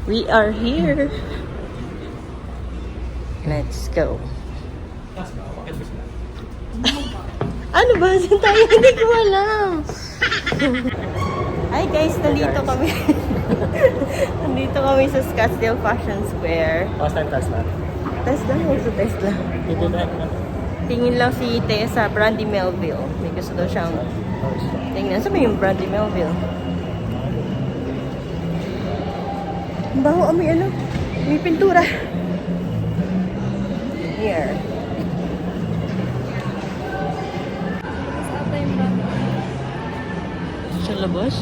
We are here. Let's go. Ano ba? Saan tayo? Hindi ko alam. Hi guys, nandito kami. Nandito kami sa Scottsdale Fashion Square. Last time Tesla. Tesla? Also Tesla. Tingin lang si Tea sa Brandy Melville. May gusto daw siyang tingnan. Saan ba yung Brandy Melville? Ang baho, may ano? May pintura. Here. Sa labas?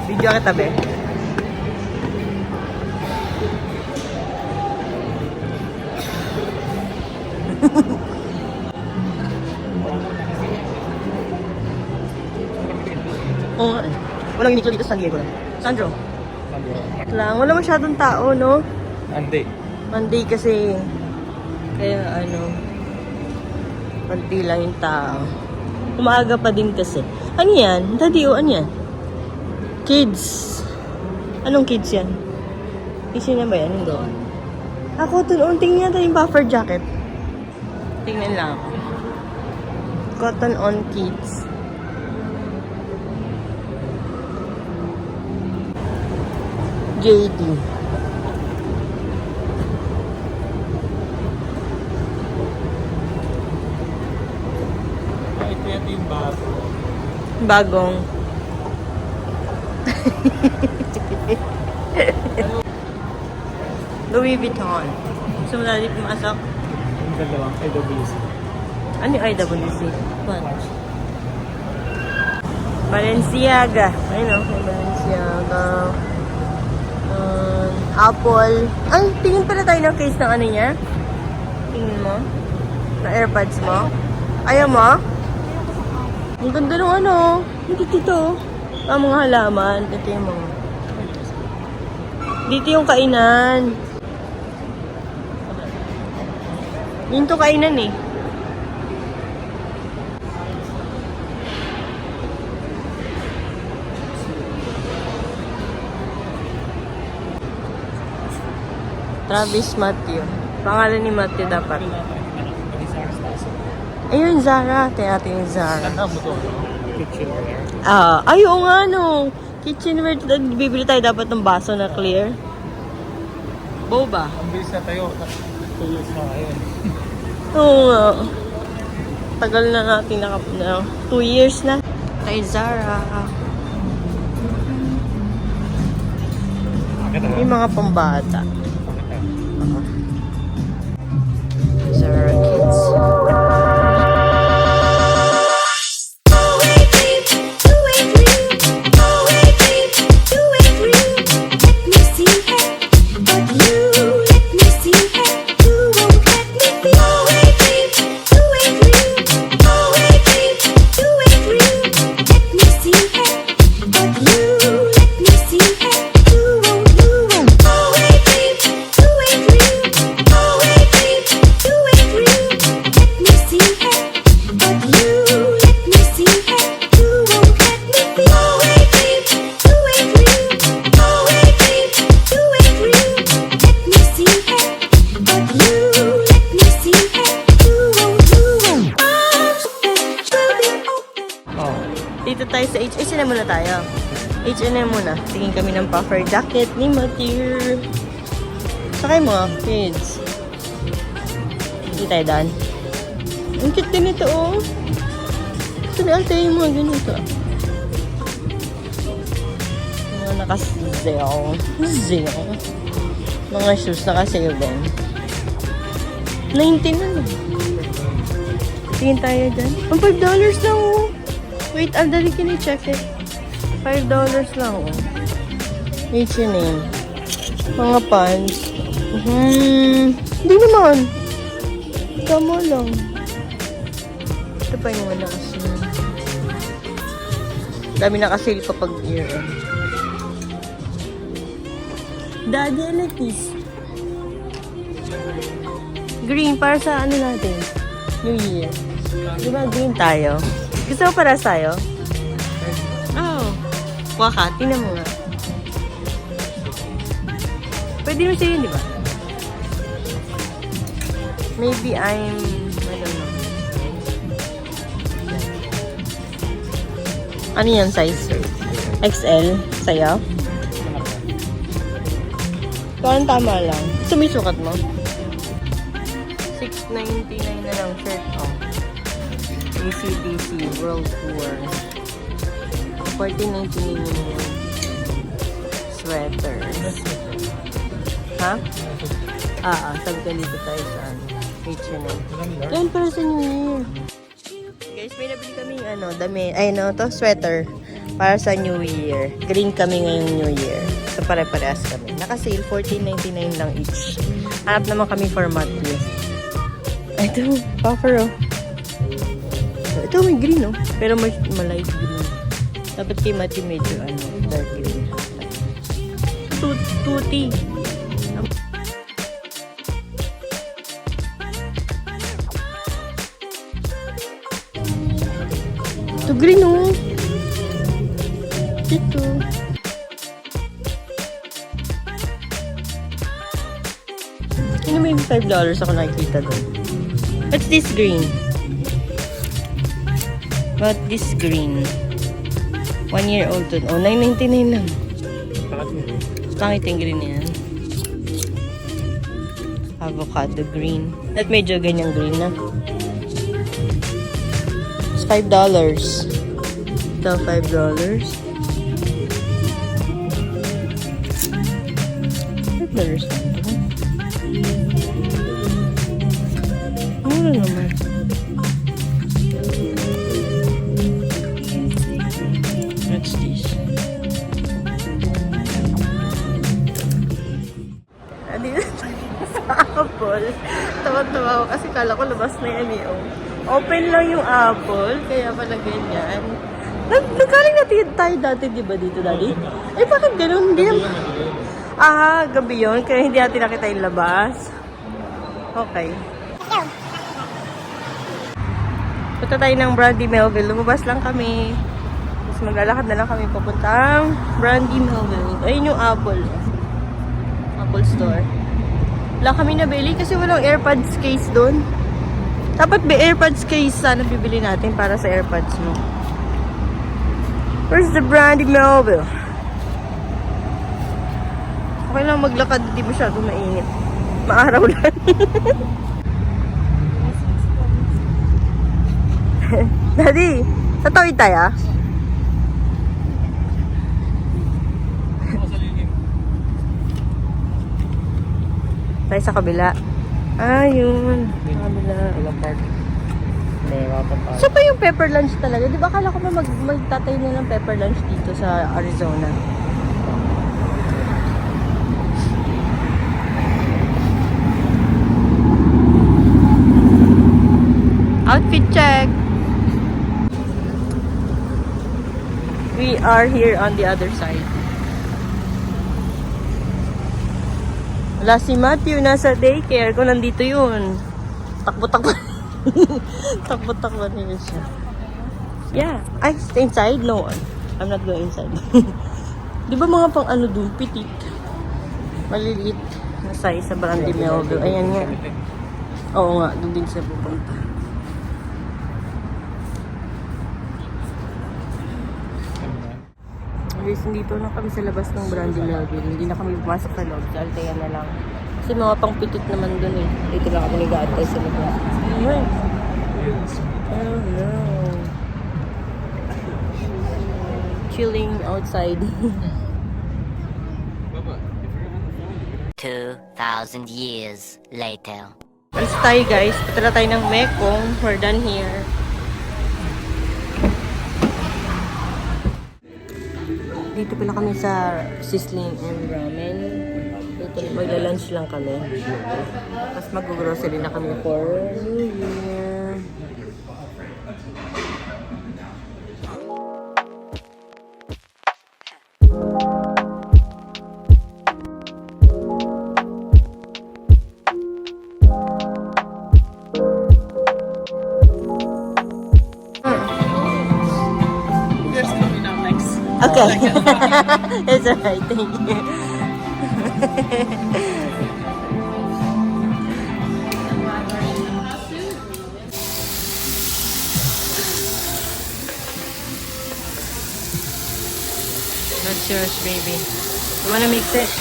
Video kita, be. Oo nga eh. Walang Uniqlo dito sa San Diego lang. Sandro? Lang. Wala masyadong tao, no? Monday kasi. Kaya ano. Konti lang yung tao. Umaga pa din kasi. Ano yan? Daddy, ano yan? Kids. Anong kids yan? Kids yun na ba yan? Hindi. Ako, tingnan natin yung puffer jacket. Tingnan lang ako. Cotton on kids. JD. Ito yung bago. Bagong. Louis Vuitton. Gusto mo natin pumasok? Yung dalawang IWC. Ano yung IWC? What? Balenciaga. Ayun o, may Balenciaga. Apple. Ay, tingin pala tayo ng case ng ano niya. Tingin mo? Na AirPods mo. Ayaw mo? Ang ganda ng ano. Dito. Ang mga halaman. Dito yung mga. Dito yung kainan. Dito kainan eh. Travis Matthew. Pangalan ni Matthew dapat. Ayun, Zara. Ate yung Zara. Ano mo to? Kitchenware. Oo nga no. Kitchenware. Bibili tayo dapat ng baso na clear. Boba. Ang bilis na tayo. 2 years na ngayon. Oo nga. Tagal na natin 2 years na. Kay Zara. Yung mga pambata. Zara Kids. Dito tayo sa H&M muna tayo. H&M muna. Tingin kami ng puffer jacket ni Matthew. Sakay mo, kids. Hindi tayo daan. Ang cute din ito, oh. Gusto ni ate yung mga ganito. Mga naka-sale. Mga shoes naka-sale din. 19 na. Tingin tayo dyan. Ang $5 lang, oh. Wait, ang dali kini-check eh. $5 lang, oh. H&M. Mga pants. Hindi naman. Tama lang. Ito pa yung wala kasi. Dami nakasale kapag year-end. Daddy, I like this. Green, para sa ano natin? New Year. Di ba green tayo? Gusto mo para sa'yo? Kuha ka, tingnan mo nga. Pwede mo sa'yo, di ba? Maybe I don't know. Ano yan size? XL? Sa'yo? Parang tama lang. Sumisukat mo? $6.99 na lang shirt. Oh. ACDC World Tour. $14.99 yung sweaters. Ha? Sabi ka dito tayo sa H&M. Yan para sa New Year. Guys, may nabili kami dami. Sweater. Para sa New Year. Green kami ngayong New Year. So, pare-parehas kami. Naka-sale, $14.99 lang each. Hanap naman kami for monthly. Ito, puffer, oh. Ito, may green, oh. Pero light green. Dapat kay Matthew medyo, dark green. Tuti. Ito, green, oh. Ito. Ano may $5 ako nakikita doon? What's this green? What this green? 1 year old to. Oh, $9.99 lang. Pangit yung green na yan. Avocado green. At medyo ganyang green na. It's $5. Ito, $5. $5 lang. Mura naman. What's this? Andito sa Apple. Tawa-tawa ako kasi kala ko labas na yung MEO. Open lang yung Apple, kaya pala ganyan. Nagkaling natin tayo dati, di ba dito, Daddy? Eh, bakit ganun? Hindi naman. Gabi yun, kaya hindi natin nakita yung labas. Okay. Punta tayo ng Brandy Melville. Lumabas lang kami. Tapos maglalakad na lang kami papuntang Brandy Melville. Ayun yung Apple. Apple store. Wala kami nabili kasi walang AirPods case doon. Dapat may AirPods case sana bibili natin para sa AirPods mo. Where's the Brandy Melville? Okay lang maglakad. Di masyado mainit. Maaraw lang. Daddy, tatawid tayo? Tayo sa kabila. Yun. Kabila. Walang parking. May rapat tayo. So pa yung pepper lunch talaga? Di ba akala ko na magtatay na ng pepper lunch dito sa Arizona? Outfit check! We are here on the other side. Wala si Matthew, nasa daycare. Kung nandito yun, takbo-takbo. Takbo-takbo niya siya. Yeah. I stay inside? No, I'm not going inside. Di ba mga pang dun? Petit. Maliliit na size sa Brandy Melville. Ayan nga. Oo nga, doon din siya pupunta. Guys, dito na kami sa labas ng Brandy Melville. Hindi na kami pumasok sa loob. Altayan na lang. Kasi mga pang pitit naman dun eh. Dito lang kami nag-aantay sa labas. Oh no. Chilling outside. 2,000 years later. Alis tayo guys. Patala tayo ng Mekong. We're done here. Dito pala kami sa Sizzling and Ramen. Dito magla-lunch lang kami. Tapos mag-grocery na kami for New Year. Okay. It's alright. Thank you. That's yours, baby. You wanna mix it?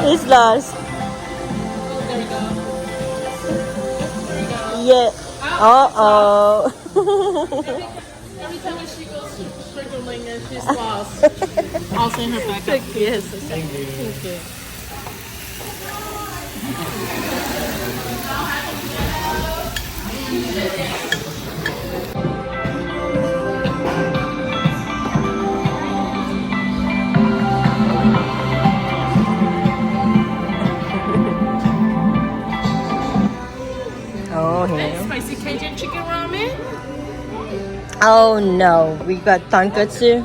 He's lost. Yeah. Uh-oh. Every time she goes sprinkling and she's lost, I'll send her back up. Yes. Thank you. Thank you. Oh, here. Spicy Cajun chicken ramen. Oh no, we got tonkatsu.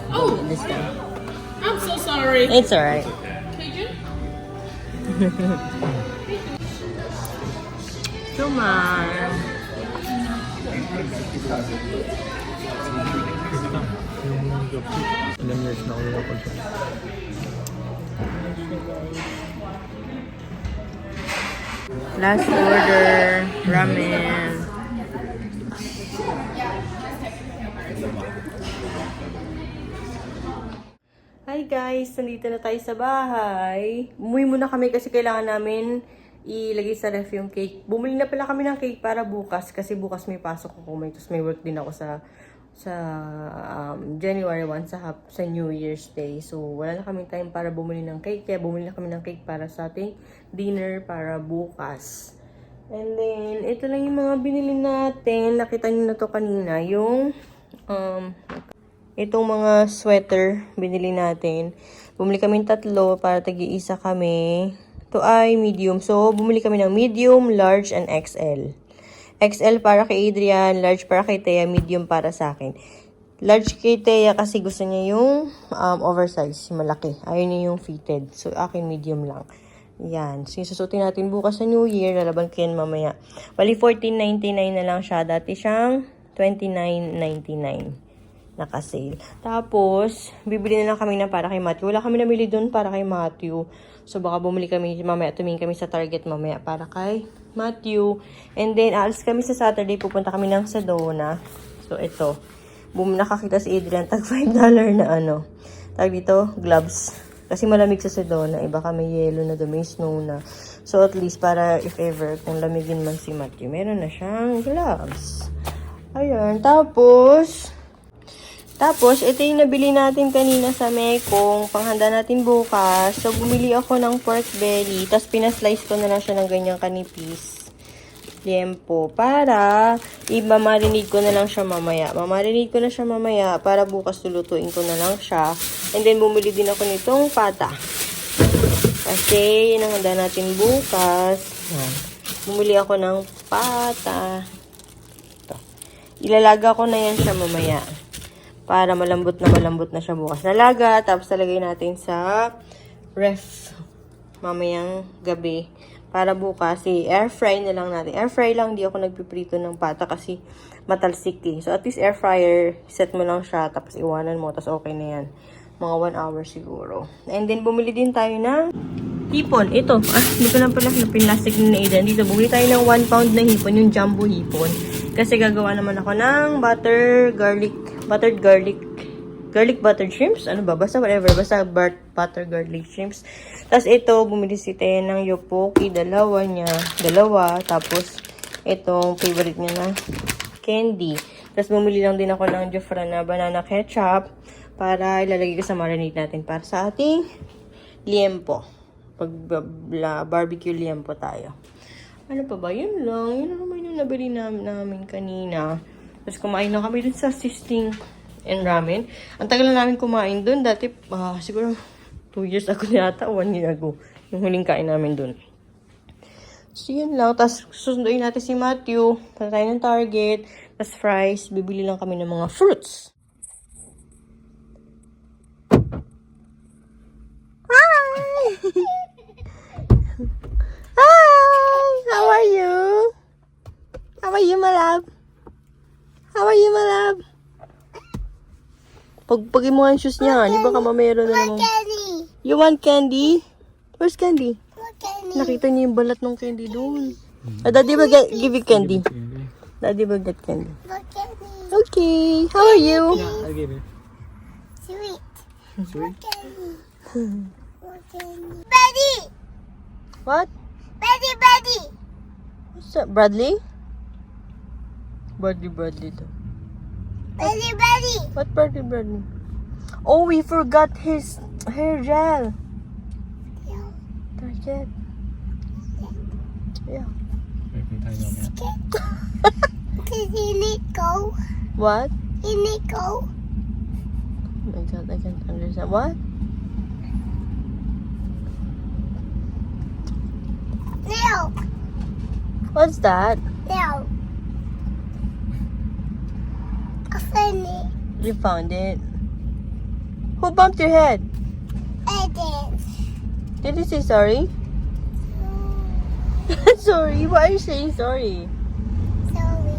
Oh, This time. I'm so sorry. It's alright. Cajun? Come on. Ilang years na ulit ako siya. Last order, ramen. Hi guys, nandito na tayo sa bahay. Umuwi muna kami kasi kailangan namin ilagay sa ref yung cake. Bumili na pala kami ng cake para bukas kasi bukas may pasok ako. May work din ako sa January 1 sa New Year's Day. So, wala na kaming time para bumili ng cake. Kaya bumili na kami ng cake para sa ating dinner para bukas. And then, ito lang yung mga binili natin. Nakita niyo na to kanina. Yung, itong mga sweater binili natin. Bumili kami 3 para tagi-isa kami. Ito ay medium. So, bumili kami ng medium, large, and XL. XL para kay Adrian, large para kay Thea, medium para sa akin. Large kay Thea kasi gusto niya yung oversize, malaki. Ayaw niya yung fitted. So, akin medium lang. Yan. So, susutin natin bukas sa New Year. Lalaban ko yan mamaya. Bali, $14.99 na lang siya. Dati siyang $29.99. Naka-sale. Tapos, bibili na lang kami na para kay Matthew. Wala kami namili doon para kay Matthew. So, baka bumili kami, mamaya tumingin kami sa Target mamaya para kay Matthew. And then, alas kami sa Saturday, pupunta kami ng Sedona. So, ito. Nakakita si Adrian, tag $5 na tag dito, gloves. Kasi malamig sa Sedona, iba ka may yellow na doon, may snow na. So, at least, para if ever, kung lamigin man si Matthew, meron na siyang gloves. Ayun. Tapos, ito yung nabili natin kanina sa Mekong, panghanda natin bukas. So, bumili ako ng pork belly, tapos pinaslice ko na lang siya ng ganyang kanipis. Liempo. Para, i-marinate ko na lang siya mamaya. Mamarinate ko na siya mamaya para bukas lulutuin ko na lang siya. And then, bumili din ako nitong pata. Kasi, yun ang handa natin bukas. Yan. Bumili ako ng pata. Ito. Ilalaga ko na yan siya mamaya. Para malambot na siya bukas. Nalaga, tapos talagay natin sa ref mamayang gabi. Para bukas, air fry na lang natin. Air fry lang, di ako nagpiprito ng pata kasi matalsik eh. So, at least air fryer, set mo lang siya, tapos iwanan mo, tapos okay na yan. Mga 1 hour siguro. And then, bumili din tayo ng hipon. Ito, dito lang pala na pinlastic ni Aidan. Dito, bumili tayo ng 1 pound na hipon, yung jumbo hipon. Kasi gagawa naman ako ng buttered garlic buttered shrimps. Ano ba? Basta whatever. Basta buttered garlic shrimps. Tapos ito, bumili si Tea ng yopoki. Dalawa. Tapos, itong favorite niya na candy. Tapos, bumili lang din ako ng Jofra na banana ketchup para ilalagay ko sa marinade natin para sa ating liempo. Pag barbecue liempo tayo. Ano pa ba? Yun lang. Yun lang naman yung nabili namin kanina. Tapos kumain na kami dun sa Sisting and Ramen. Ang tagal na namin kumain dun. Dati, siguro 2 years ago na yata, 1 year ago. Yung huling kain namin dun. So, yun lang. Tapos susunduin natin si Matthew. Punta tayo ng Target. As fries, bibili lang kami ng mga fruits. Hi! Hi! How are you? How are you, my love? How are you, my love? Pagpagin mo ang shoes niya, di ba ka mamero na naman? You want candy? Where's candy? Nakita niyo yung balat ng candy doon. Daddy will give you candy. Daddy will get candy. Okay, how are you? Yeah, I'll give it. Sweet. Sweet? Buddy! What? Buddy! What's that? Bradley? Bradley to. Buddy! What Bradley? Oh, we forgot his hair gel. That's it. Yeah. Wait, may tayo mamaya. Did you need go? What? You need go? Oh my god, I can't understand. What? No. What's that? No. I found it. You found it. Who bumped your head? I did. Did you say sorry? Sorry? Why are you saying sorry? Sorry.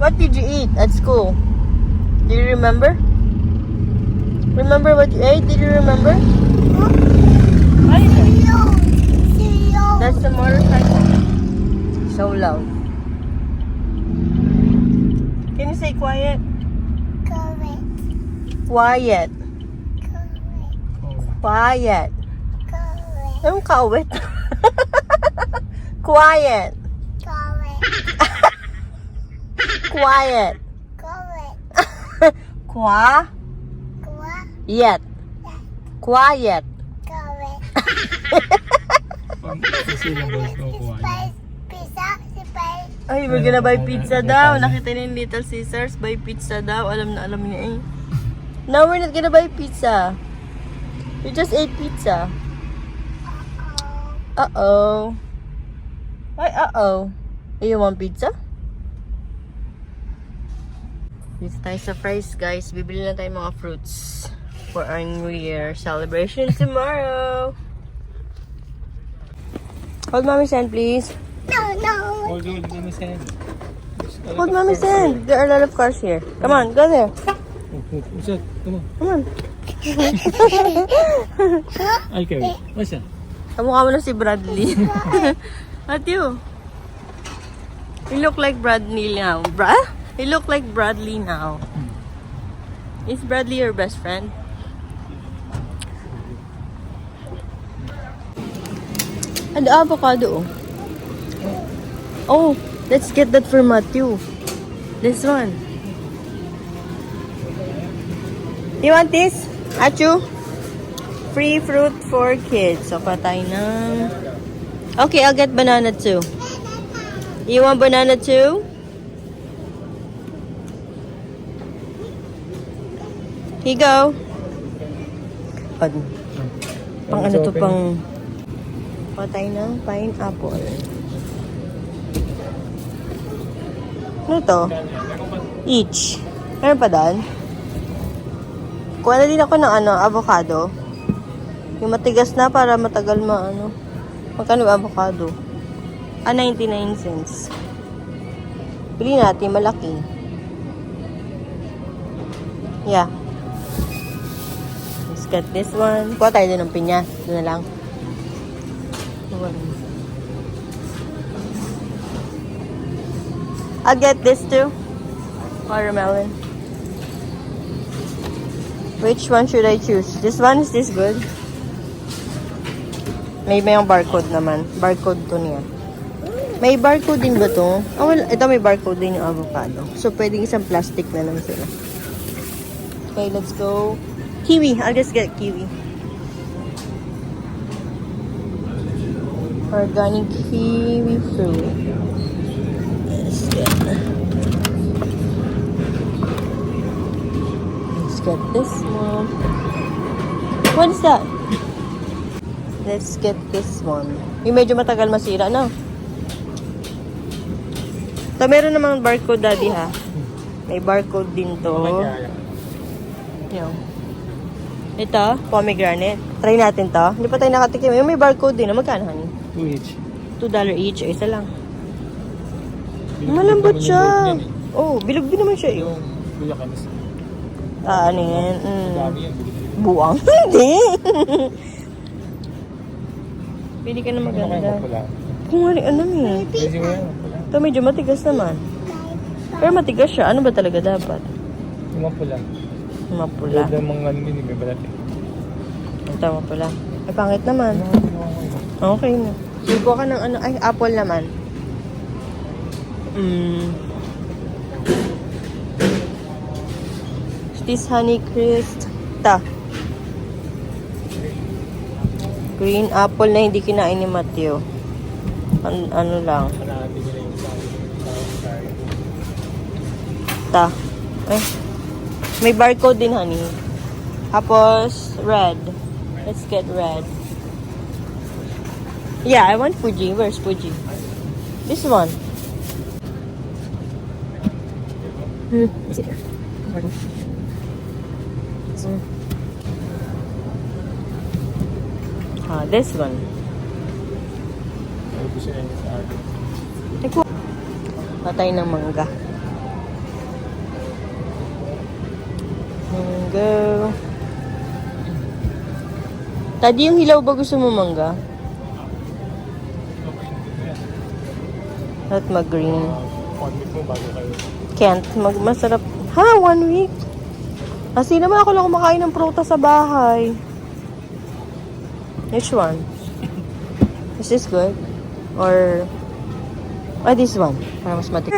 What did you eat at school? Do you remember? Remember what you ate? Did you remember? That's the motorcycle. So loud. Can you say quiet? Correct. Quiet. Quiet. Correct. Anong kawit? Quiet. Correct. Quiet. Correct. Quiet. Correct. Quiet. Correct. Pag syllables ko kuha niya. Spice. Pizza. Spice. Ay, we're gonna buy pizza daw. Nakita niyo yung Little Caesars, buy pizza daw. Alam na alam niya eh. No, we're not gonna buy pizza. We just ate pizza. Uh-oh. Why uh-oh? You want pizza? Dito tayo sa fries, guys. Bibili na tayo mga fruits for our New Year celebration tomorrow. Hold mommy's hand, please. No. Hold Mommy's hand. Hold mommy's hand. There are a lot of cars here. Come on, go there. What's that? Come on. Come on. I'll carry it. What's that? Kamukha mo na si Bradley. At you? You look like Bradley now. You look like Bradley now. Is Bradley your best friend? And the avocado. Oh, let's get that for Matthew. This one. You want this? Achu? Free fruit for kids. So, patay na. Okay, I'll get banana too. You want banana too? Here you go. Pang ano to, pang patay na pineapple. Ano to? Each. Meron pa doon? Kuha na din ako ng avocado. Yung matigas na para matagal Magkano yung avocado? 99 cents. Bili natin, malaki. Yeah. Let's get this one. Kuha tayo din ng pinya. Doon na lang. I'll get this too. Watermelon. Which one should I choose? This one? Is this good? May barcode naman. Barcode to niya. May barcode din ba to? Oh, well, ito may barcode din yung avocado. So, pwedeng isang plastic na lang sila. Okay, let's go. Kiwi. I'll just get kiwi. Organic kiwi fruit. Let's get this one. What is that? Let's get this one. Yung medyo matagal masira, no? Ito, meron namang barcode, daddy, ha? May barcode din to. Yan. Ito, pomegranate. Try natin to. Hindi pa tayo nakatikim. Yung may barcode din. Magkano, honey? 2 each. $2 each. Isa lang. Malambot siya. Oh, bilog din naman siya. Yung kuya kamis. Ano yan? Dami yan. bilib-bilib. Buwang. Hindi. Pili ka na Ano kayo maganda. mapula? Kung ano eh. Pwede mo yan mapula. Ito medyo matigas naman. Pero matigas siya. Ano ba talaga dapat? Yung mapula. Mapula. Pwede mga ano din, may balat eh. Ito mapula. Ay, pangit naman. Okay na. Subo ka ng ano. Ay, apple naman. This honey crisp. Ta. Green apple na hindi kinain ni Mateo. Ano lang. Kalahati nila yung sa Ta. Eh. May barcode din, honey. Tapos, red. Let's get red. Yeah, I want Fuji. Where's Fuji? This one. This one. Ano gusto niya sa akin? Patay ng mangga. Mango. Tadi, yung hilaw ba gusto mo mangga? At mag-green. 1 week mo bago kayo. Can't. Masarap. Ha? 1 week? Kasi naman ako lang kumakain ng prutas sa bahay. Which one? Is this good? Or... Oh, this one. Para mas matik.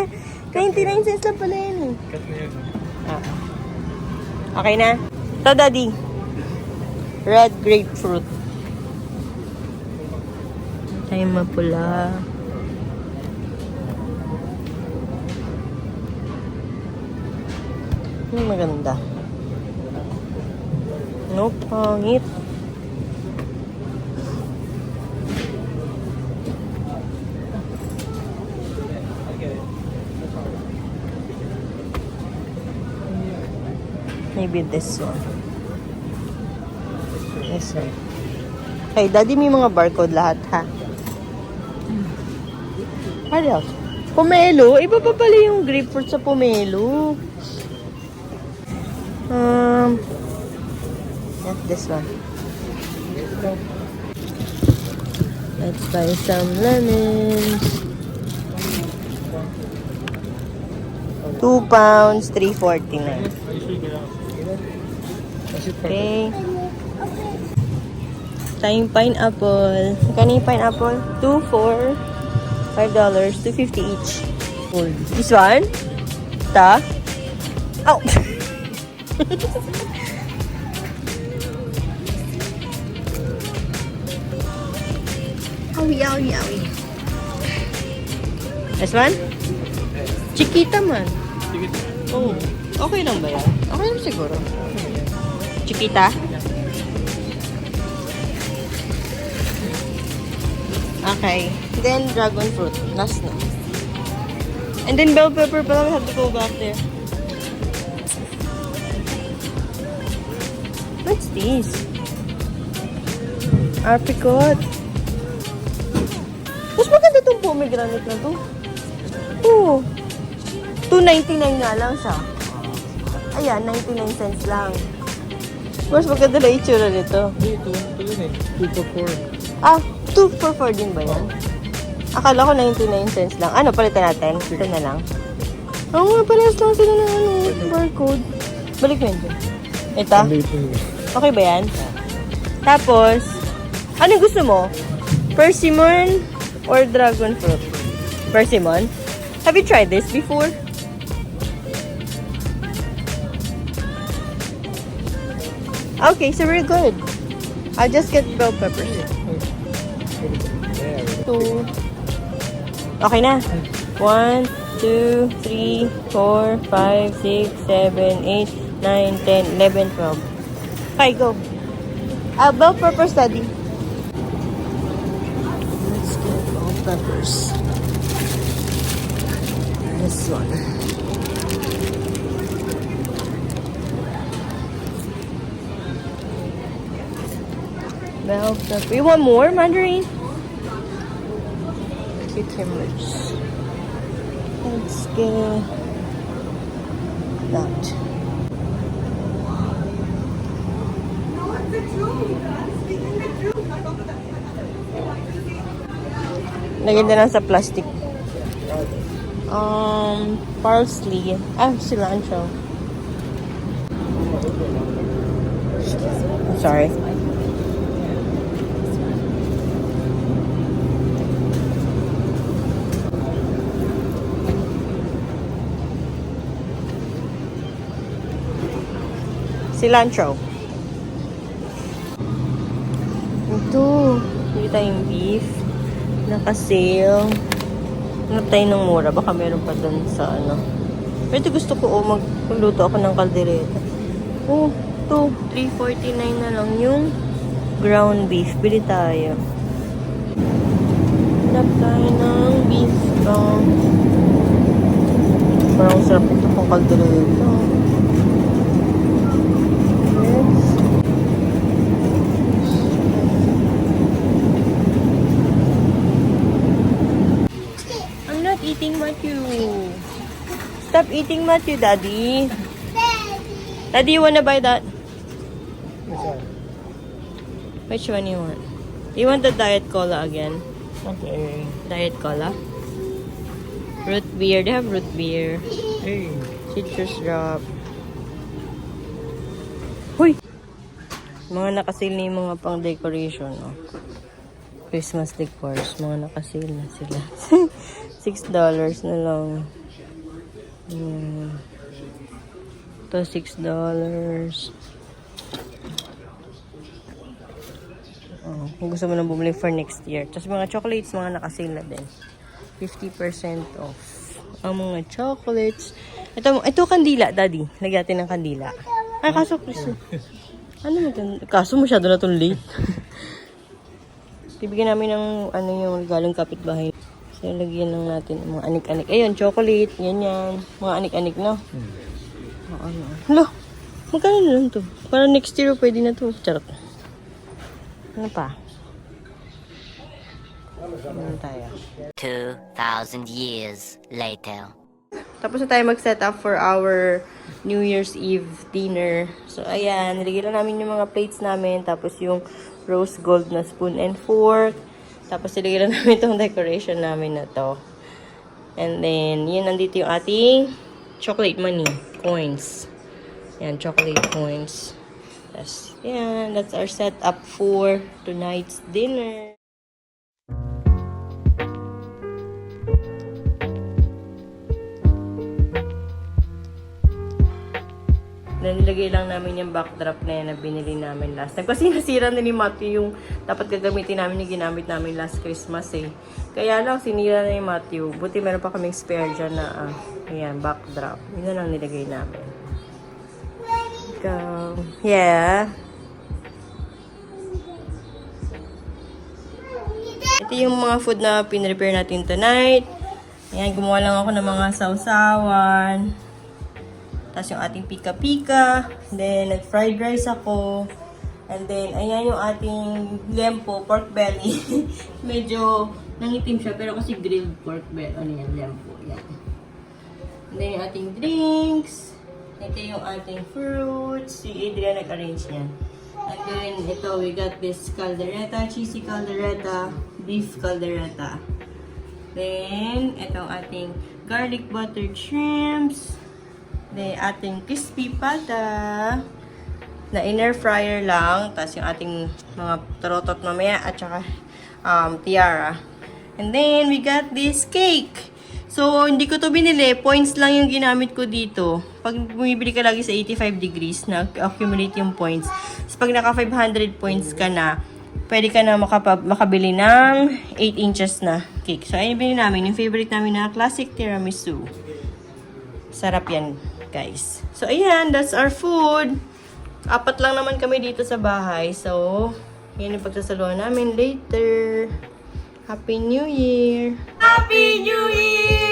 99 cents lang pala yun eh. Cut na yun. Okay na? Ito, daddy. Red grapefruit. Tayo mapula. Ano maganda? No, pangit. Maybe this one. This one. Okay, daddy, may mga barcode lahat, ha? What else? Pomelo? Iba pa pala yung grapefruit sa pomelo. This one. Let's buy some lemons. 2 pounds, $3.49. Okay. Tayong pineapple. Magkano yung pineapple? 2, 4, $5, $2.50 each. This one? Ta? Oh! Awi, awi, awi. This one? Chiquita man. Oh. Okay lang ba yan? Okay lang siguro. Chiquita? Okay. Then, dragon fruit. Last na. And then, bell pepper pala. We have to go back there. What's this? Apricot. Mas maganda itong pomegranate na to. Oo. $2.99 nga lang siya. Ayan, 99 cents lang. Mas maganda na itsura nito. Ito yun eh. 2 for 4. Ah, 2 for 4 din ba yan? Akala ko 99 cents lang. Ano, palitan natin? Ito na lang. Oo nga, parehas lang sila ng ano, barcode. Balik mo yun dyan. Ito? Okay ba yan? Tapos, ano gusto mo? Persimmon or dragon fruit? Persimmon? Have you tried this before? Okay, so we're good. I'll just get bell peppers. 2. Okay na. 1, 2, 3, 4, 5, 6, 7, 8, 9, 10, 11, 12. Okay, go. Bell peppers, daddy. Let's get bell peppers. This one. Bell pepper. You want more mandarin? Cucumbers. Let's get that. Lagyan na lang sa plastic. Parsley. Cilantro. I'm sorry. Cilantro. Ito. Hindi tayong beef. Naka-sale. Hanap tayo ng mura. Baka meron pa dun sa ano. Pero gusto ko magluto ako ng kaldereta. Oh, ito. $3.49 na lang yung ground beef. Bili tayo. Hanap tayo ng beef. Parang sarap ito kung kaldereta. Eating Matthew. Stop eating Matthew, Daddy. Daddy, you wanna buy that? Which one you want? You want the diet cola again? Okay. Diet cola? Root beer. They have root beer. Hey. Citrus drop. Huy! Mga nakasil na yung mga pang decoration. Oh. Christmas decors. Mga nakasil na sila. $6 na lang. Ito, $6. Oh, kung gusto mo nang bumili for next year. Tapos mga chocolates, mga nakasale na din. 50% off. Ang mga chocolates. Ito kandila, Daddy. Lagyan natin ng kandila. Ay, kaso, Chris. Ano mo ito? Kaso masyado na itong late. Bibigyan namin ng yung galing kapitbahay. So, lagyan lang natin mga anik-anik. Ayun, chocolate, ganyan. Mga anik-anik, no? Hala, magkano na lang to? Para next year, pwede na to. Charot. Ano pa? Ano tayo? 2,000 years later. Tapos na tayo mag-set up for our New Year's Eve dinner. So, ayan. Nilagyan lang namin yung mga plates namin. Tapos yung rose gold na spoon and fork. Tapos nilagyan lang namin itong decoration namin na to. And then, yun, nandito yung ating chocolate money. Coins. Yan, chocolate coins. Yes, yan. That's our setup for tonight's dinner. Then, nilagay lang namin yung backdrop na yan na binili namin last time. Kasi nasira na ni Matthew yung dapat gagamitin namin yung ginamit namin last Christmas eh. Kaya lang, sinira na ni Matthew. Buti meron pa kaming spare dyan na, ayan, backdrop. Yun na lang nilagay namin. Go. Yeah. Ito yung mga food na pinrepare natin tonight. Ayan, gumawa lang ako ng mga sausawan. Tapos yung ating pika-pika. Then, nag-fried rice ako. And then, ayan yung ating lempo, pork belly. Medyo nangitim siya, pero kasi grilled pork belly. Ano yan, lempo. Yan. And then, yung ating drinks. Ito yung ating fruits. Si Adrian nag-arrange yan. And then, ito, we got this caldereta, cheesy caldereta, beef caldereta. Then, ito ang ating garlic buttered shrimps. Then, ating crispy pata na in-air fryer lang. Tapos yung ating mga tarotot mamaya at saka tiara. And then, we got this cake. So, hindi ko to binili. Points lang yung ginamit ko dito. Pag bumibili ka lagi sa 85 degrees, na-accumulate yung points. So, pag naka 500 points ka na, pwede ka na makabili ng 8 inches na cake. So, ayun yung binili namin. Yung favorite namin na classic tiramisu. Sarap yan, guys. So, ayan. That's our food. 4 lang naman kami dito sa bahay. So, yan yung pagsasaluhan namin later. Happy New Year! Happy New Year!